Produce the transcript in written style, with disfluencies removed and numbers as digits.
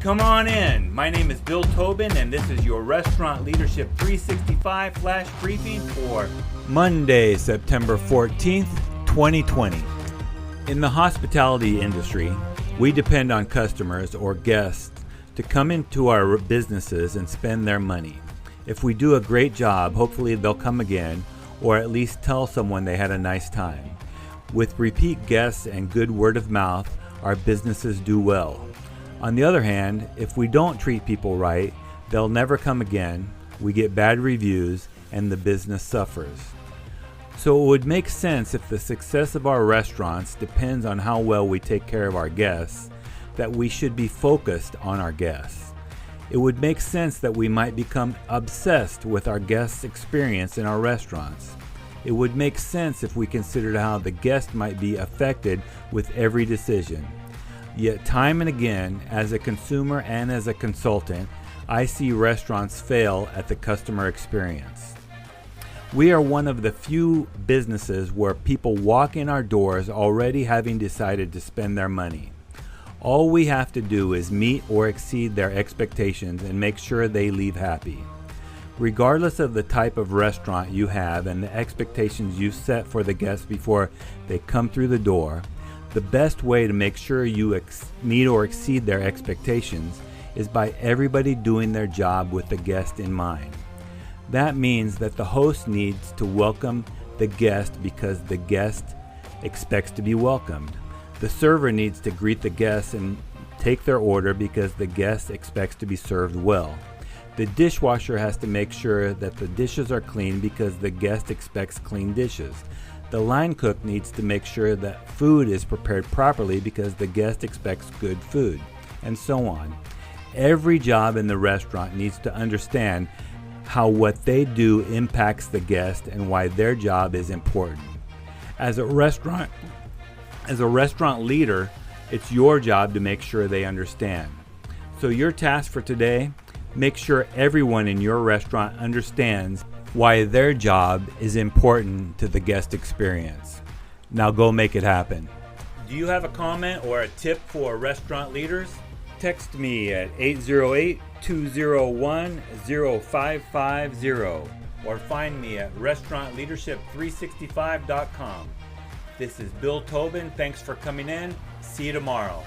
Come on in. My name is Bill Tobin, and this is your Restaurant Leadership 365 Flash Briefing for Monday, September 14th, 2020. In the hospitality industry, we depend on customers or guests to come into our businesses and spend their money. If we do a great job, hopefully they'll come again, or at least tell someone they had a nice time. With repeat guests and good word of mouth, our businesses do well. On the other hand, if we don't treat people right, they'll never come again, we get bad reviews, and the business suffers. So it would make sense, if the success of our restaurants depends on how well we take care of our guests, that we should be focused on our guests. It would make sense that we might become obsessed with our guests' experience in our restaurants. It would make sense if we considered how the guest might be affected with every decision. Yet time and again, as a consumer and as a consultant, I see restaurants fail at the customer experience. We are one of the few businesses where people walk in our doors already having decided to spend their money. All we have to do is meet or exceed their expectations and make sure they leave happy. Regardless of the type of restaurant you have and the expectations you set for the guests before they come through the door, the best way to make sure you meet or exceed their expectations is by everybody doing their job with the guest in mind. That means that the host needs to welcome the guest because the guest expects to be welcomed. The server needs to greet the guests and take their order because the guest expects to be served well. The dishwasher has to make sure that the dishes are clean because the guest expects clean dishes. The line cook needs to make sure that food is prepared properly because the guest expects good food, and so on. Every job in the restaurant needs to understand how what they do impacts the guest and why their job is important. As a restaurant leader, it's your job to make sure they understand. So your task for today, make sure everyone in your restaurant understands why their job is important to the guest experience. Now go make it happen. Do you have a comment or a tip for restaurant leaders? Text me at 808-201-0550 or find me at restaurantleadership365.com. This is Bill Tobin. Thanks for coming in. See you tomorrow.